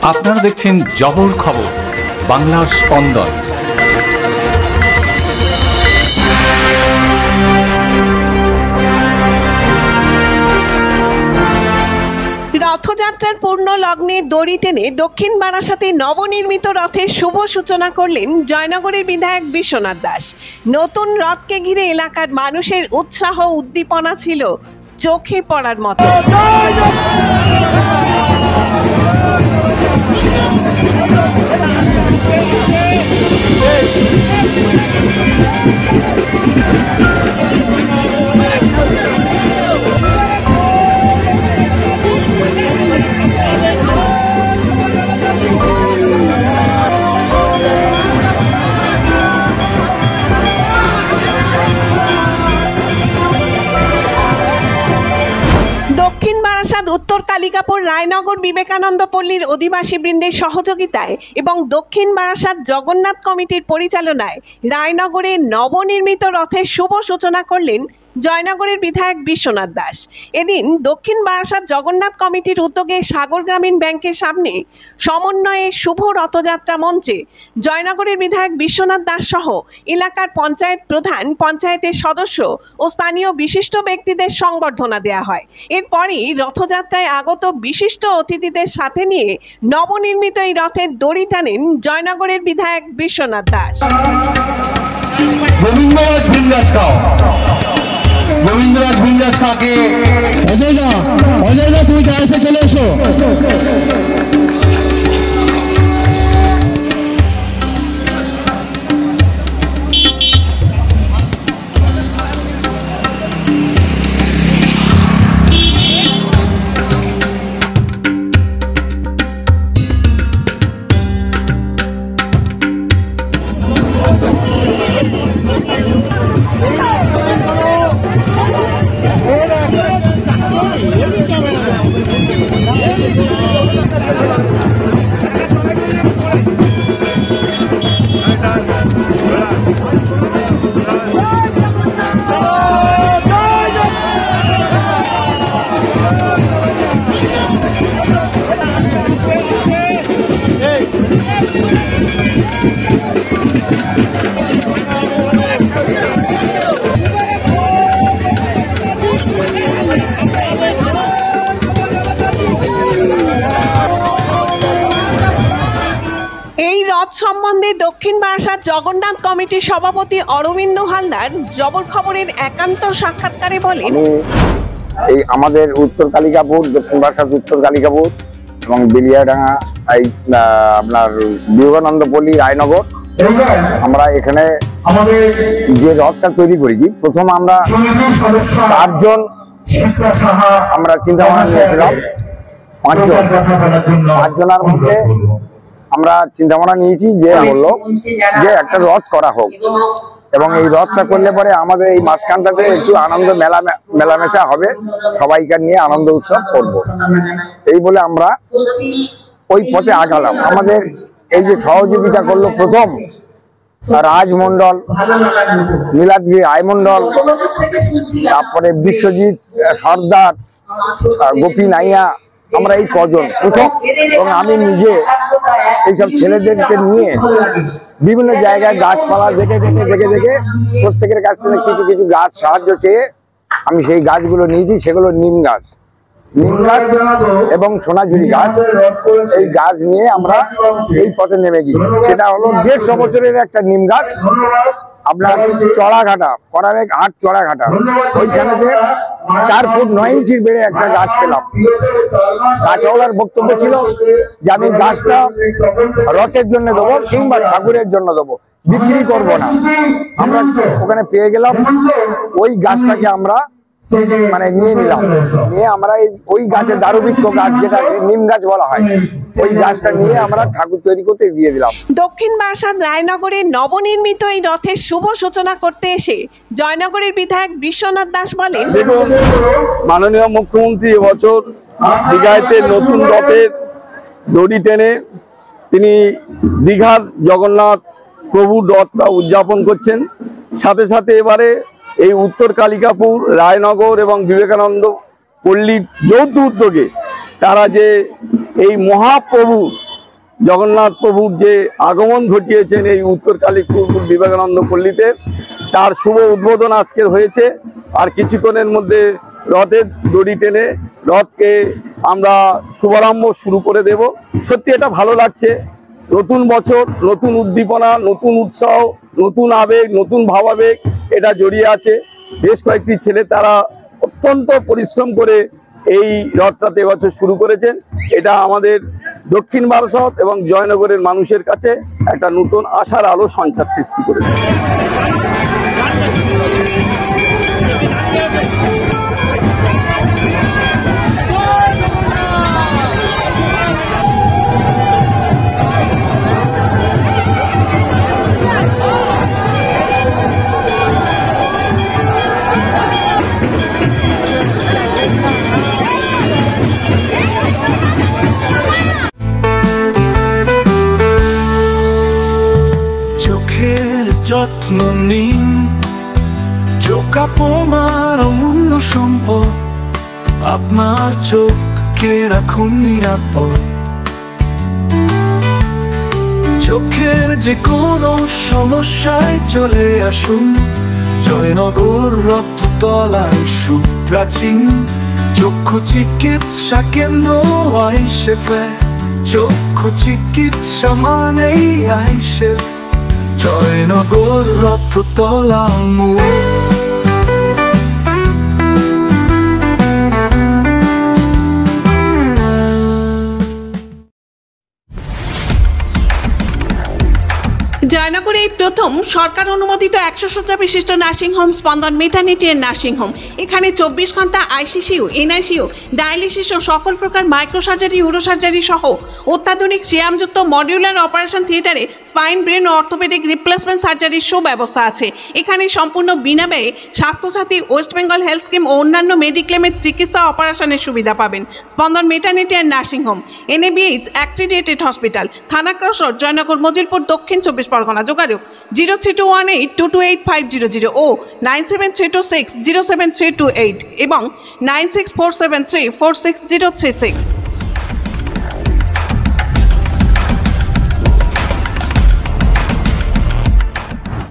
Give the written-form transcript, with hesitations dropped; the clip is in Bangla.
আপনারা দেখছেন জবর খবর, বাংলার স্পন্দন। রথযাত্রার পূর্ণ লগ্নে দড়ি টেনে দক্ষিণ বারাসাতে নবনির্মিত রথের শুভ সূচনা করলেন জয়নগরের বিধায়ক বিশ্বনাথ দাস। নতুন রথকে ঘিরে এলাকার মানুষের উৎসাহ উদ্দীপনা ছিল চোখে পড়ার মতো। উত্তর কালিকাপুর রায়নগর বিবেকানন্দ পল্লীর অধিবাসী বৃন্দের সহযোগিতায় এবং দক্ষিণ বারাসাত জগন্নাথ কমিটির পরিচালনায় রায়নগরে নবনির্মিত রথের শুভ সূচনা করলেন জয়নগরের বিধায়ক বিশ্বনাথ দাস। এদিন দক্ষিণ বারাসাত জগন্নাথ কমিটির উদ্যোগে সাগর গ্রামীণ ব্যাংকের সামনে সমন্বয়ে শুভ রথযাত্রা মঞ্চে জয়নগরের বিধায়ক বিশ্বনাথ দাস সহ এলাকার পঞ্চায়েত প্রধান, পঞ্চায়েতের সদস্য ও স্থানীয় বিশিষ্ট ব্যক্তিদের সংবর্ধনা দেওয়া হয়। এরপরই রথযাত্রায় আগত বিশিষ্ট অতিথিদের সাথে নিয়ে নবনির্মিত এই রথের দড়ি টানেন জয়নগরের বিধায়ক বিশ্বনাথ দাস। গোবিন্দরাজ বিন্দাস কাকে অজয়দা তুমি কাছে চলে এসো। সম্বন্ধে দক্ষিণ বারাসাত জগন্নাথ কমিটির সভাপতি অরবিন্দ হালদার জবর খবরের একান্ত সাক্ষাৎকারে বলেন, এই আমাদের উত্তর কালিকাপুর, দক্ষিণ বারাসাত উত্তর কালিকাপুর এবং বেলিয়াডাঙ্গা, এই আপনার বিবেকানন্দ পল্লী রায়নগর, আমরা এখানে যে রথটা তৈরি করেছি, প্রথম আমরা 4 জন আমরা চিন্তা ভাবনা নিয়েছিলাম। 5 জনের মধ্যে আমরা চিন্তা ভাবনা নিয়েছি যে বললো যে একটা রথ করা হোক, এবং এই রথটা করলে পরে আমাদের এই মাঝখানটাতে একটু আনন্দ মেলামেশা হবে, সবাইকার নিয়ে আনন্দ উৎসব করব। এই বলে আমরা ওই পথে আগালাম। আমাদের এই যে সহযোগিতা করলো প্রথম রাজমন্ডল, নীলাদ্রি রায়মন্ডল, তারপরে বিশ্বজিৎ সর্দার, গোপী নাইয়া, আমরা এই কজন প্রথম, এবং আমি নিজে এইসব ছেলেদেরকে নিয়ে বিভিন্ন জায়গায় গাছপালা দেখে প্রত্যেকের কাছ থেকে কিছু কিছু গাছ সাহায্য চেয়ে আমি সেই গাছগুলো নিয়েছি। সেগুলো নিম গাছ এবং সোনাঝুরি গাছ। এই গাছ নিয়ে আমরা এই পথে নেমে গিয়েছি। সেটা হলো 150 বছরের একটা নিম গাছ, আপনার চড়াঘাটা, পরাবেগ 8 চড়াঘাটা, ওইখানে যে 4 ফুট 9 ইঞ্চির বেড়ে একটা গাছ পেলাম। গাছওয়ালার বক্তব্য ছিল যে আমি গাছটা রথের জন্য দেবো কিংবা ঠাকুরের জন্য দেবো, বিক্রি করব না। আমরা ওখানে পেয়ে গেলাম, ওই গাছটাকে আমরা মানে নিয়ে নিলাম, নিয়ে আমরা ওই গাছের দারুবৃক্ষ গাছ, যেটাকে নিম গাছ বলা হয়, ওই গাছটা নিয়ে আমরা ঠাকুর তৈরি করতে দিয়ে দিলাম। দক্ষিণ বারাসাত রায়নগরে নবনির্মিত এই রথের শুভ সূচনা করতে এসে জয়নগরের বিধায়ক বিশ্বনাথ দাস বলেন, দেখুন মাননীয় মুখ্যমন্ত্রী এবছর দীঘাতে নতুন রথের দড়ি টেনে তিনি দীঘার জগন্নাথ প্রভুর রথটা উদযাপন করছেন। সাথে সাথে এবারে এই উত্তর কালিকাপুর, রায়নগর এবং বিবেকানন্দ পল্লীর যৌথ উদ্যোগে তারা যে এই মহাপ্রভু জগন্নাথ প্রভুর যে আগমন ঘটিয়েছেন এই উত্তর কালীপুর বিবেকানন্দ পল্লীতে, তার শুভ উদ্বোধন আজকের হয়েছে। আর কিছুক্ষণের মধ্যে রথের দড়ি টেনে রথকে আমরা শুভারম্ভ শুরু করে দেব। সত্যি এটা ভালো লাগছে। নতুন বছর, নতুন উদ্দীপনা, নতুন উৎসাহ, নতুন আবেগ, নতুন ভাবাবেগ এটা জড়িয়ে আছে। বেশ কয়েকটি ছেলে তারা অত্যন্ত পরিশ্রম করে এই রথটাতে এবছর শুরু করেছেন। এটা আমাদের দক্ষিণ বারাসাত এবং জয়নগরের মানুষের কাছে একটা নতুন আশার আলো সঞ্চার সৃষ্টি করেছে। যত্ন নিন, চোখ আপনার অমূল্য সম্পদ, আপনার চোখকে রাখুন নিরাপদ। চোখের যে কোনো সমস্যায় চলে আসুন জয়নগর রক্ততলায় সুপ্রাচীন চক্ষু চিকিৎসা কেন্দ্র আইসেফে। চক্ষু চিকিৎসা মানেই আইসেফ, জয়নগর রথতলা মোড়। জয়নগরে এই প্রথম সরকার অনুমোদিত 100 শয্যা বিশিষ্ট নার্সিংহোম স্পন্দন মেটার্নিটি এন্ড নার্সিংহোম। এখানে 24 ঘন্টা আইসিসিউ, এনআইসিউ, ডায়ালিসিস ও সকল প্রকার মাইক্রোসার্জারি, ইউরোসার্জারি সহ অত্যাধুনিক সিয়ামযুক্ত মডিউলার অপারেশন থিয়েটারে স্পাইন, ব্রেন ও অর্থোপেডিক রিপ্লেসমেন্ট সার্জারির সুব্যবস্থা আছে। এখানে সম্পূর্ণ বিনা ব্যয়ে Swasthya Sathi, West Bengal health scheme ও অন্যান্য মেডিক্লেমের চিকিৎসা অপারেশনের সুবিধা পাবেন। Spandan maternity and nursing home, NABH accredited hospital, Thana cross road, Jaynagar, Majilpur, Dakshin 24 Pargana. যোগাযোগ 0321822850 ও 9732607328 এবং 9647346036।